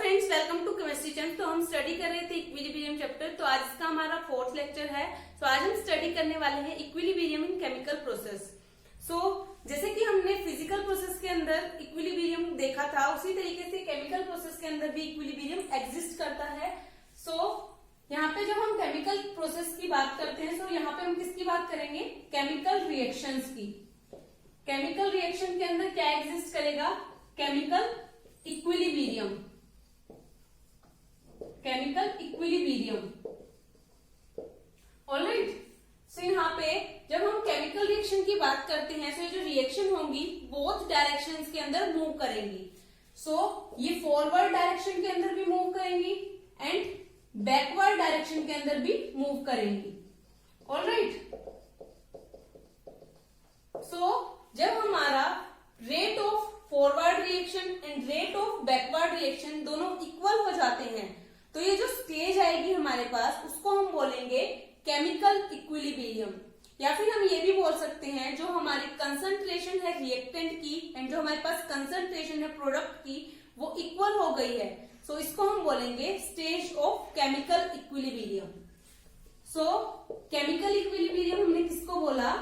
Friends, welcome to chemistry channel. तो हम study कर रहे थे इक्विलिब्रियम चैप्टर। तो आज इसका हमारा 4th लेक्चर है। तो आज हम स्टडी करने वाले हैं इक्विलिब्रियम इन केमिकल प्रोसेस। जैसे कि हमने फिजिकल प्रोसेस के अंदर इक्विलिब्रियम देखा था, उसी तरीके से केमिकल प्रोसेस के अंदर भी इक्विलिब्रियम एग्जिस्ट करता है। यहाँ पे जब हम केमिकल प्रोसेस की बात करते हैं, तो यहाँ पे हम किसकी बात करेंगे? केमिकल रिएक्शंस की। केमिकल रिएक्शन के अंदर क्या एग्जिस्ट करेगा? Chemical equilibrium. Chemical equilibrium. Alright. So यहाँ पे जब हम केमिकल रिएक्शन की बात करते हैं, तो ये जो रिएक्शन होंगी बोथ डायरेक्शंस के अंदर मूव करेंगी। ये फॉरवर्ड डायरेक्शन के अंदर भी मूव करेंगी एंड बैकवर्ड डायरेक्शन के अंदर भी मूव करेंगी। ऑलराइट। जब हमारा rate of forward reaction and rate of backward reaction दोनों इक्वल हो जाते हैं, तो ये जो स्टेज आएगी हमारे पास, उसको हम बोलेंगे केमिकल इक्विलिब्रियम। या फिर हम ये भी बोल सकते हैं, जो हमारी कंसंट्रेशन है रिएक्टेंट की एंड जो हमारे पास कंसंट्रेशन है प्रोडक्ट की, वो इक्वल हो गई है। इसको हम बोलेंगे stage of chemical equilibrium. Chemical equilibrium हमने किसको बोला?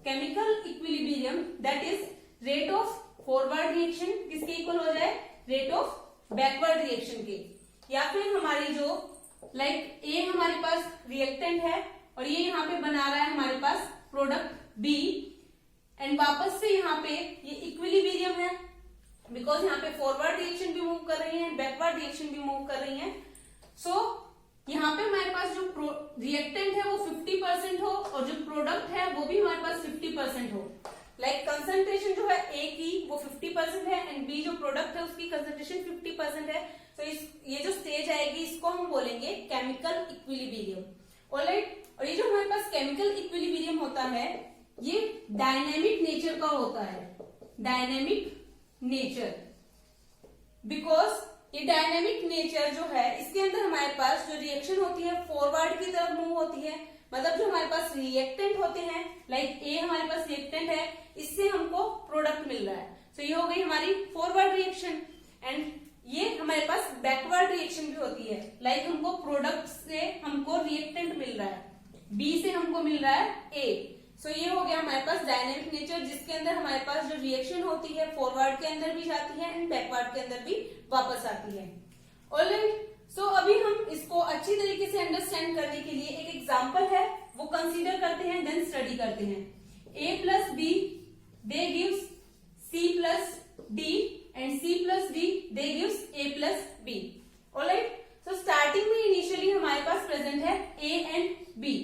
Chemical equilibrium that is rate of forward reaction किसके इक्वल हो जाए? रेट ऑफ बैकवर्ड रिएक्शन के। या फिर हमारी जो ए हमारे पास रिएक्टेंट है और ये यहाँ पे बना रहा है हमारे पास प्रोडक्ट बी, एंड वापस से यहाँ पे ये इक्विलिब्रियम है, बिकॉज यहाँ पे फॉरवर्ड रिएक्शन भी मूव कर रही है, बैकवर्ड रिएक्शन भी मूव कर रही है। यहाँ पे हमारे पास जो रिएक्टेंट है वो 50% हो और जो प्रोडक्ट है वो भी हमारे पास 50% हो। कंसंट्रेशन जो है ए की वो 50% है एंड बी जो प्रोडक्ट है उसकी कंसंट्रेशन 50% है। ये जो स्टेज आएगी इसको हम बोलेंगे केमिकल इक्विलिब्रियम। ऑलराइट। और ये जो हमारे पास केमिकल इक्विलिब्रियम होता है, ये डायनेमिक नेचर का होता है। डायनेमिक नेचर, बिकॉज ये डायनेमिक नेचर जो है, इसके अंदर हमारे पास जो रिएक्शन होती है फॉरवर्ड की तरफ मूव होती है। मतलब जो हमारे पास रिएक्टेंट होते हैं, ए हमारे पास रिएक्टेंट है, इससे हमको प्रोडक्ट मिल रहा है। ये हो गई हमारी फॉरवर्ड रिएक्शन। एंड ये हमारे पास बैकवर्ड रिएक्शन भी होती है। हमको प्रोडक्ट से हमको रिएक्टेंट मिल रहा है, बी से हमको मिल रहा है ए। ये हो गया हमारे पास डायनेमिक नेचर, जिसके अंदर हमारे पास जो रिएक्शन होती है फॉरवर्ड के अंदर भी जाती है एंड बैकवर्ड के अंदर भी वापस आती है। ऑलराइट। अभी हम इसको अच्छी तरीके से अंडरस्टैंड करने के लिए एक एग्जांपल है वो कंसीडर करते हैं, देन स्टडी करते हैं। A plus B they gives C plus D and C plus D they gives A plus B. Alright. Starting में इनिशियली हमारे पास प्रेजेंट है ए एंड बी।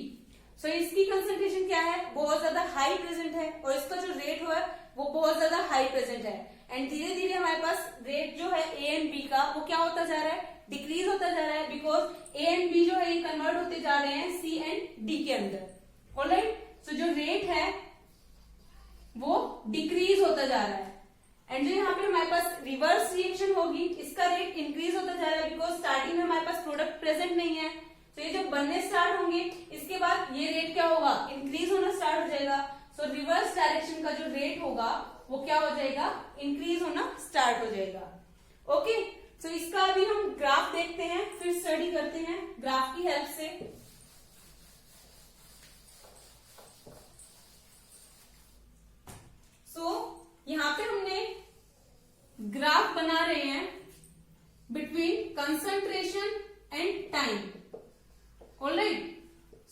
इसकी कंसंट्रेशन क्या है? बहुत ज्यादा हाई प्रेजेंट है और इसका जो रेट है वो बहुत ज्यादा हाई प्रेजेंट है। एंड धीरे धीरे हमारे पास रेट जो है ए एंड बी का वो क्या होता जा रहा है? डिक्रीज होता जा रहा है, बिकॉज ए एंड बी जो है ये कन्वर्ट होते जा रहे हैं सी एंड डी के अंदर। ऑलराइट। जो रेट है वो डिक्रीज होता जा रहा है। एंड जो यहाँ पे हमारे पास रिवर्स रिएक्शन होगी, इसका रेट इंक्रीज होता जा रहा है, बिकॉज स्टार्टिंग में हमारे पास प्रोडक्ट प्रेजेंट नहीं है। ये जब बनने स्टार्ट होंगे, इसके बाद ये रेट क्या होगा? इंक्रीज होना स्टार्ट हो जाएगा। रिवर्स डायरेक्शन का जो रेट होगा वो क्या हो जाएगा? इंक्रीज होना स्टार्ट हो जाएगा। ओके। इसका अभी हम ग्राफ देखते हैं, फिर स्टडी करते हैं ग्राफ की हेल्प से। यहाँ पे हमने ग्राफ बना रहे हैं between concentration and time. Alright.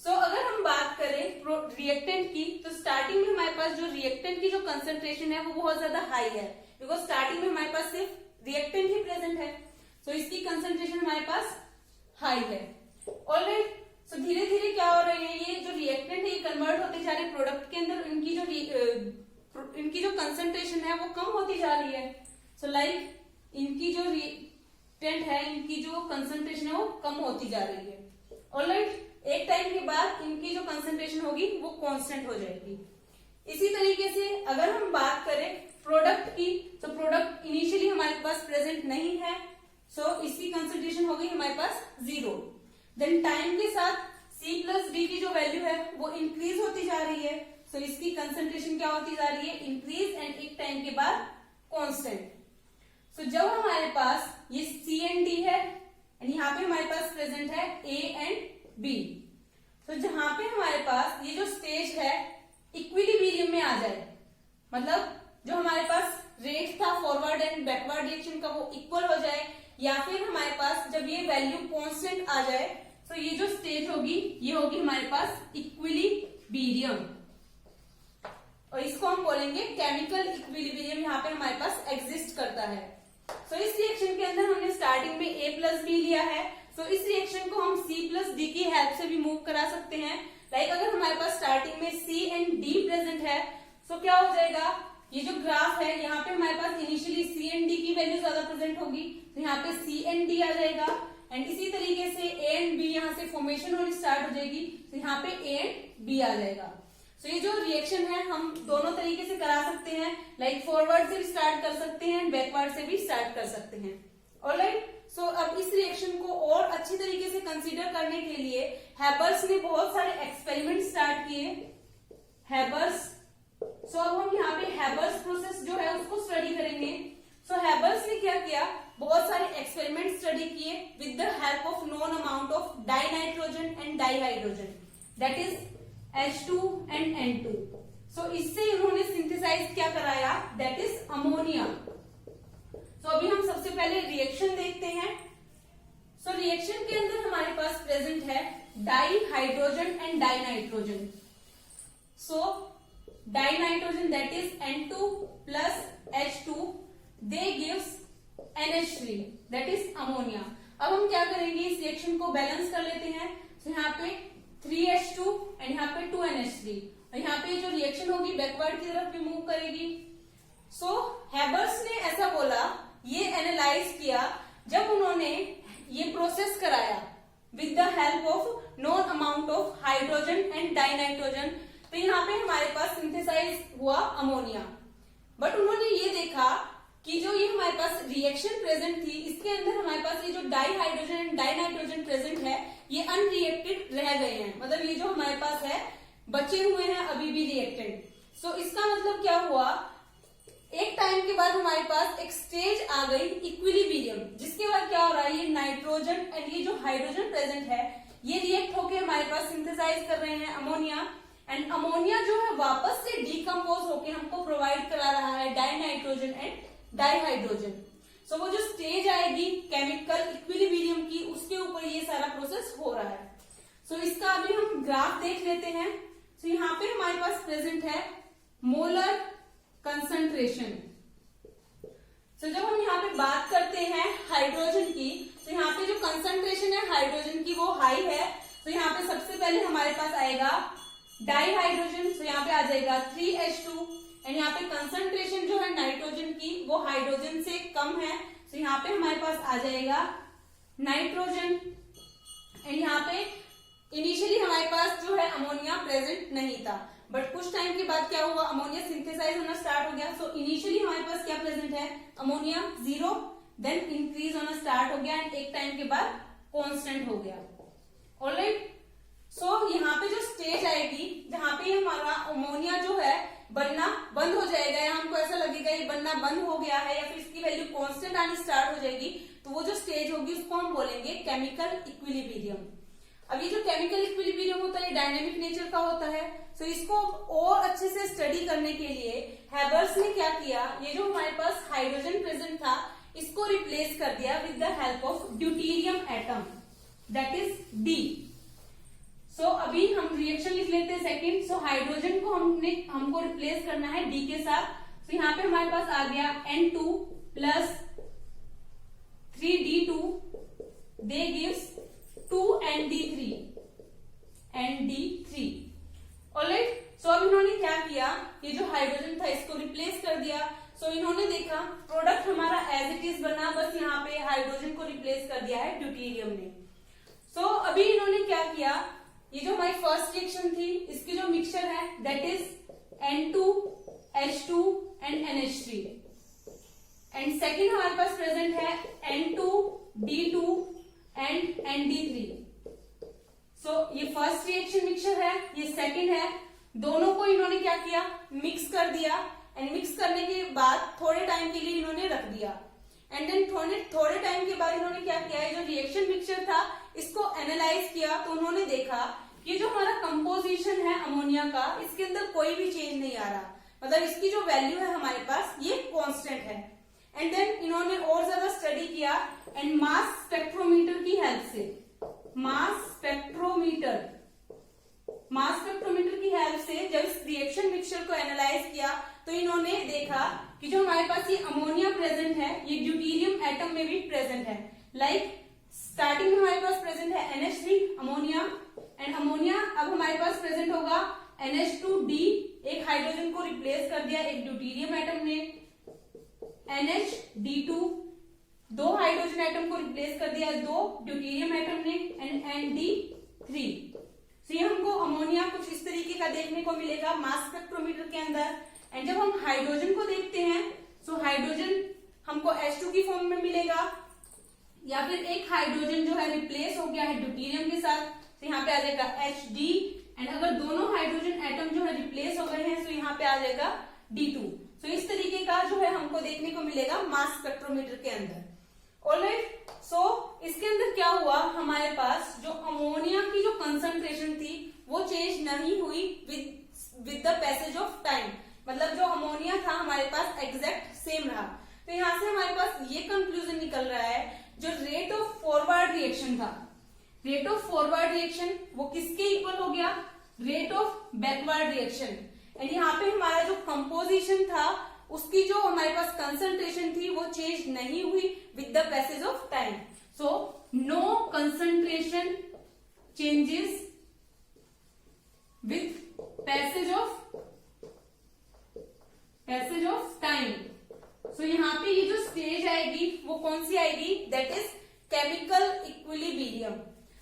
अगर हम बात करें रिएक्टेंट की, तो स्टार्टिंग में हमारे पास जो रिएक्टेंट की जो कंसंट्रेशन है वो बहुत ज्यादा हाई है, बिकॉज स्टार्टिंग में हमारे पास सिर्फ रिएक्टेंट ही प्रेजेंट है। इसकी कंसंट्रेशन हमारे पास हाई है। ऑलराइट। धीरे धीरे क्या हो रही है, ये जो रिएक्टेंट है ये कन्वर्ट होते जा रहे हैं प्रोडक्ट के अंदर, इनकी जो कंसंट्रेशन है वो कम होती जा रही है। इनकी जो रिएक्टेंट है, इनकी जो कंसंट्रेशन है वो कम होती जा रही है। ऑलराइट। एक टाइम के बाद इनकी जो कंसंट्रेशन होगी वो कांस्टेंट हो जाएगी। इसी तरीके से अगर हम बात करें प्रोडक्ट की, तो प्रोडक्ट इनिशियली हमारे पास प्रेजेंट नहीं है, इसकी कंसंट्रेशन हो गई हमारे पास 0। देन टाइम के साथ C प्लस डी की जो वैल्यू है वो इंक्रीज होती जा रही है। इसकी कंसंट्रेशन क्या होती जा रही है? इंक्रीज। एंड एक टाइम के बाद कांस्टेंट। सो जब हमारे पास ये C एंड D है एंड यहाँ पे हमारे पास प्रेजेंट है A एंड B, तो जहां पे हमारे पास ये जो स्टेज है इक्विलिब्रियम में आ जाए, मतलब जो हमारे पास रेट था फॉरवर्ड एंड बैकवर्ड रिएक्शन का वो इक्वल हो जाए, या फिर हमारे पास जब ये वैल्यू कांस्टेंट आ जाए, तो ये जो स्टेज होगी ये होगी हमारे पास इक्विलिब्रियम, और इसको हम बोलेंगे केमिकल इक्विलिब्रियम। यहाँ पे हमारे पास एग्जिस्ट करता है। सो इस रिएक्शन के अंदर हमने स्टार्टिंग में A प्लस बी लिया है, सो इस रिएक्शन को हम C प्लस डी की हेल्प से भी मूव करा सकते हैं। लाइक अगर हमारे पास स्टार्टिंग में C एंड D प्रेजेंट है, सो क्या हो जाएगा, ये जो ग्राफ है यहाँ पे हमारे पास इनिशियली C एंड D की वैल्यू ज्यादा प्रेजेंट होगी, तो यहाँ पे C एंड D आ जाएगा, एंड इसी तरीके से A एंड B यहाँ से फॉर्मेशन होनी स्टार्ट हो जाएगी, तो यहाँ पे A एंड B आ जाएगा। सो ये जो रिएक्शन है हम दोनों तरीके से करा सकते हैं, लाइक फॉरवर्ड से भी स्टार्ट कर सकते हैं, बैकवर्ड से भी स्टार्ट कर सकते हैं। ऑलराइट, सो अब इस रिएक्शन को और अच्छी तरीके से कंसीडर करने के लिए हैबर्स ने बहुत सारे एक्सपेरिमेंट स्टार्ट किए। हैबर्स, सो अब हम यहाँ पे हैबर्स प्रोसेस जो है उसको स्टडी करेंगे। सो हैबर्स ने क्या किया, बहुत सारे एक्सपेरिमेंट स्टडी किए with the help of known amount of die nitrogen and di hydrogen, that is H2 and N2। सो इससे इन्होंने सिंथेसाइज क्या कराया, दैट इज अमोनिया। सो अभी हम सबसे पहले रिएक्शन देखते हैं। सो रिएक्शन के अंदर हमारे पास प्रेजेंट है di hydrogen and die nitrogen. So die nitrogen that is N2 plus H2 they gives NH3 that is ammonia. अब हम क्या करेंगे, इस रिएक्शन को बैलेंस कर लेते हैं। तो यहाँ पे 3H2 एंड यहाँ पे 2NH3, और यहाँ पे जो रिएक्शन होगी बैकवर्ड की तरफ भी मूव करेगी। सो हैबर्स ने ऐसा बोला, ये एनालाइज किया जब उन्होंने ये प्रोसेस कराया with the help of known amount of hydrogen and die nitrogen, तो यहाँ पे हमारे पास सिंथेसाइज हुआ अमोनिया। बट उन्होंने ये देखा कि जो ये हमारे पास रिएक्शन प्रेजेंट थी, इसके अंदर हमारे पास ये जो di hydrogen and die nitrogen present है ये अनरिएक्टेड रह गए हैं, मतलब ये जो हमारे पास है बचे हुए हैं अभी भी रिएक्टेंट। सो इसका मतलब क्या हुआ, एक टाइम के बाद हमारे पास एक स्टेज आ गई इक्विलिब्रियम, जिसके बाद क्या हो रहा है, ये नाइट्रोजन एंड ये जो हाइड्रोजन प्रेजेंट है ये रिएक्ट होके हमारे पास सिंथेसाइज कर रहे हैं अमोनिया, एंड अमोनिया जो है वापस से डिकम्पोज होके हमको प्रोवाइड करा रहा है dinitrogen and dihydrogen. So वो जो स्टेज आएगी केमिकल इक्विलिब्रियम की, उसके ऊपर ये सारा प्रोसेस हो रहा है। सो इसका अभी हम ग्राफ देख लेते हैं। सो यहाँ पे हमारे पास प्रेजेंट है मोलर कंसंट्रेशन। सो जब हम यहाँ पे बात करते हैं हाइड्रोजन की, तो यहाँ पे जो कंसंट्रेशन है हाइड्रोजन की वो हाई है। तो यहाँ पे सबसे पहले हमारे पास आएगा डाई हाइड्रोजन, तो यहाँ पे आ जाएगा 3H2, एंड यहाँ पे कंसंट्रेशन जो है नाइट्रोजन की वो हाइड्रोजन से कम है, तो यहाँ पे हमारे पास आ जाएगा नाइट्रोजन, एंड यहाँ पे इनिशियली हमारे पास जो है अमोनिया प्रेजेंट नहीं था, बट कुछ टाइम के बाद क्या हुआ, अमोनिया सिंथेसाइज होना स्टार्ट हो गया। सो इनिशियली हमारे पास क्या प्रेजेंट है, अमोनिया 0, देन इंक्रीज होना स्टार्ट हो गया, एंड एक टाइम के बाद कांस्टेंट हो गया। ऑलराइट, सो यहाँ पे जो स्टेज आएगी जहां पे हमारा अमोनिया जो है बनना बंद हो जाएगा, या हमको ऐसा लगेगा ये बनना बंद हो गया है, या फिर इसकी वैल्यू कांस्टेंट आनी स्टार्ट हो जाएगी, तो वो जो स्टेज होगी उसको हम बोलेंगे केमिकल इक्विलिब्रियम। अब ये जो केमिकल इक्विलिब्रियम होता है ये डायनेमिक नेचर का होता है। सो इसको और अच्छे से स्टडी करने के लिए हैबर्स ने क्या किया, ये जो हमारे पास हाइड्रोजन प्रेजेंट था इसको रिप्लेस कर दिया with the help of deuterium atom, that is D. So अभी हम रिएक्शन लिख लेते हैं सेकंड। सो हाइड्रोजन को हमको रिप्लेस करना है डी के साथ। तो यहाँ पे हमारे पास आ गया N2 प्लस 3D2 दे गिव्स 2ND3 ND3। ऑलराइट, सो अब इन्होंने क्या किया, ये जो हाइड्रोजन था इसको रिप्लेस कर दिया। सो इन्होंने देखा प्रोडक्ट हमारा एज इट इज बना, बस यहाँ पे हाइड्रोजन को रिप्लेस कर दिया है ड्यूटेरियम ने। सो अभी इन्होंने क्या किया, ये जो हमारी फर्स्ट रिएक्शन थी इसकी जो मिक्सचर है that is N2 H2 and NH3, and second हमारे पास प्रेजेंट है N2 D2 एंड ND3। सो ये फर्स्ट रिएक्शन मिक्सचर है, ये सेकेंड है, दोनों को इन्होंने क्या किया, मिक्स कर दिया, एंड मिक्स करने के बाद थोड़े टाइम के लिए इन्होंने रख दिया एंड देन थोड़े टाइम के बाद इन्होंने क्या किया है, जो रिएक्शन मिक्सचर था इसको एनालाइज किया तो उन्होंने देखा कि जो हमारा कंपोजिशन है अमोनिया का, इसके अंदर कोई भी चेंज नहीं आ रहा, मतलब इसकी जो वैल्यू है हमारे पास ये कांस्टेंट है। एंड देन इन्होंने और ज्यादा स्टडी किया एंड मास स्पेक्ट्रोमीटर की हेल्प से, मास स्पेक्ट्रोमीटर की हेल्प से जब इस रिएक्शन मिक्सचर को एनालाइज किया तो इन्होंने देखा कि जो हमारे पास ये अमोनिया प्रेजेंट है ये ड्यूटेरियम एटम में भी प्रेजेंट है। लाइक स्टार्टिंग में हमारे पास प्रेजेंट है NH3 अमोनिया एंड अमोनिया अब हमारे पास प्रेजेंट होगा NH2D, एक हाइड्रोजन को रिप्लेस कर दिया एक ड्यूटेरियम एटम ने, NHD2 दो हाइड्रोजन एटम को रिप्लेस कर दिया दो ड्यूटेरियम एटम ने एंड ND3। तो ये हमको अमोनिया कुछ इस तरीके का देखने को मिलेगा मास स्पेक्ट्रोमीटर के अंदर। एंड जब हम हाइड्रोजन को देखते हैं तो हाइड्रोजन हमको H2 की फॉर्म में मिलेगा या फिर एक हाइड्रोजन जो है रिप्लेस हो गया है ड्यूटेरियम के साथ, तो यहाँ पे आ जाएगा HD एंड अगर दोनों हाइड्रोजन एटम जो है रिप्लेस हो गए हैं तो यहाँ पे आ जाएगा D2। तो इस तरीके का जो है हमको देखने को मिलेगा मास स्पेक्ट्रोमीटर के अंदर। ऑलराइट, सो इसके अंदर क्या हुआ, हमारे पास जो अमोनिया की जो कंसंट्रेशन थी वो चेंज नहीं हुई with the passage of time, मतलब जो अमोनिया था हमारे पास एग्जैक्ट सेम रहा। तो यहाँ से हमारे पास ये कंक्लूजन निकल रहा है जो रेट ऑफ फॉरवर्ड रिएक्शन था, रेट ऑफ फॉरवर्ड रिएक्शन वो किसके इक्वल हो गया, rate of backward reaction. And यहाँ पे हमारा जो कंपोजिशन था उसकी जो हमारे पास कंसंट्रेशन थी वो चेंज नहीं हुई with the passage of time. So no concentration changes with passage of time. So यहाँ पे ये जो स्टेज आएगी वो कौन सी आएगी, दैट इज केमिकल इक्विलिब्रियम।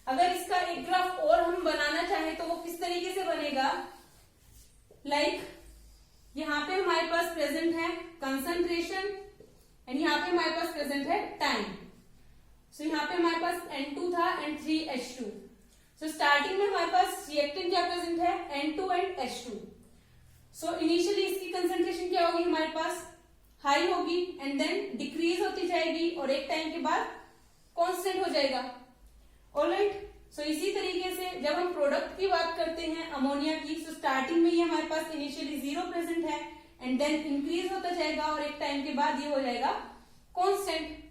अगर इसका एक ग्राफ और हम बनाना चाहें तो वो किस तरीके से बनेगा, लाइक यहाँ पे हमारे पास प्रेजेंट है कंसंट्रेशन एंड यहाँ पे हमारे पास प्रेजेंट है टाइम। सो यहाँ पे हमारे पास N2 था एंड 3H2। सो स्टार्टिंग में हमारे पास रिएक्टेंट क्या प्रेजेंट है, N2 and H2। So initially इसकी कंसंट्रेशन क्या होगी, हमारे पास हाई होगी एंड देन डिक्रीज होती जाएगी और एक टाइम के बाद कांस्टेंट हो जाएगा। ऑलराइट, सो इसी तरीके से जब हम प्रोडक्ट की बात करते हैं अमोनिया की, सो स्टार्टिंग में ये हमारे पास इनिशियली 0 प्रेजेंट है एंड देन इंक्रीज होता जाएगा और एक टाइम के बाद ये हो जाएगा कांस्टेंट।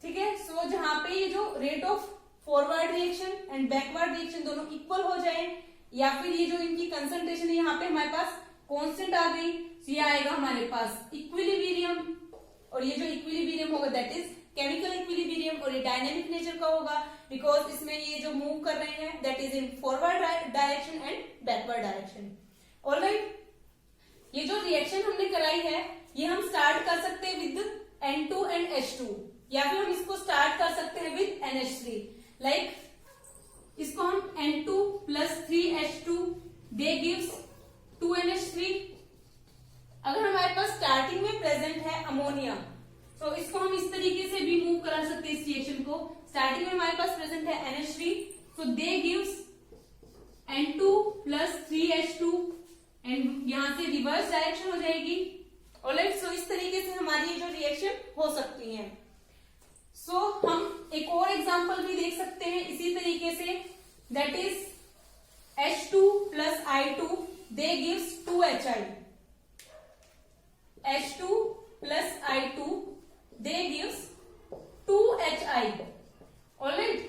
ठीक है, सो जहां पे ये जो rate of forward reaction and backward reaction दोनों इक्वल हो जाए या फिर ये जो इनकी कंसंट्रेशन है यहाँ पे हमारे पास कांस्टेंट आ गई, तो ये आएगा हमारे पास इक्विलिब्रियम। और ये जो इक्विलिब्रियम होगा दैट इज केमिकल इक्विलिब्रियम और ये डायनेमिक नेचर का होगा बिकॉज इसमें ये जो मूव कर रहे हैं that is in forward direction and backward direction. Alright, ये जो रिएक्शन हमने कराई है ये हम स्टार्ट कर सकते हैं विद N2 एंड H2 या फिर हम इसको स्टार्ट कर सकते हैं विद NH3। लाइक इसको हम N2 प्लस 3H2 दे गिव्स 2NH3। अगर हमारे पास स्टार्टिंग में प्रेजेंट है अमोनिया तो इसको हम इस तरीके से भी मूव करा सकते हैं इस रिएक्शन को। स्टार्टिंग में हमारे पास प्रेजेंट है NH3 तो दे gives N2 plus 3H2 and यहां से रिवर्स डायरेक्शन हो जाएगी। ऑलराइट, सो इस तरीके से हमारी जो रिएक्शन हो सकती है। सो हम एक और एग्जांपल भी देख सकते हैं इसी तरीके से, that is H2 plus I2 they gives 2HI। H2 plus I2 they gives 2HI। Alright,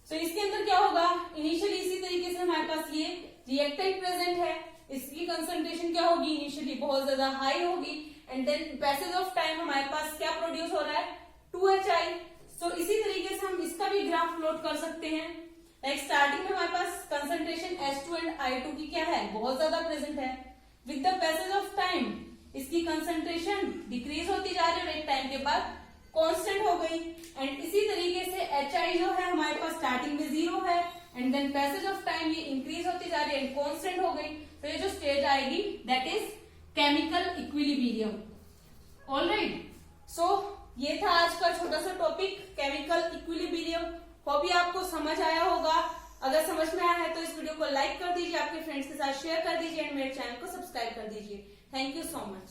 so इसके अंदर क्या होगा, इनिशियली इसी तरीके से हमारे पास ये रिएक्टेंट प्रेजेंट है, इसकी कंसंट्रेशन क्या होगी, इनिशियली बहुत ज्यादा हाई होगी and then passage of time हमारे पास क्या प्रोड्यूस हो रहा है, 2HI। सो इसी तरीके से हम इसका भी ग्राफ प्लॉट कर सकते हैं। लाइक स्टार्टिंग में हमारे पास कंसंट्रेशन H2 एंड I2 की क्या है, बहुत ज्यादा प्रेजेंट है। With the passage of time इसकी कंसंट्रेशन डिक्रीज होती जा रही है और एक टाइम के बाद कांस्टेंट हो गई। एंड इसी तरीके से HI जो है हमारे पास स्टार्टिंग में 0 है and then passage of time ये इंक्रीज होती जा रही है एंड कांस्टेंट हो गई। तो ये जो स्टेज आएगी that is chemical equilibrium. Alright, so ये था आज का छोटा सा टॉपिक केमिकल इक्विलिब्रियम। होप ये आपको समझ आया होगा। अगर समझ में आया है तो इस वीडियो को लाइक कर दीजिए, आपके फ्रेंड्स के साथ शेयर कर दीजिए एंड मेरे चैनल को सब्सक्राइब कर दीजिए। Thank you so much.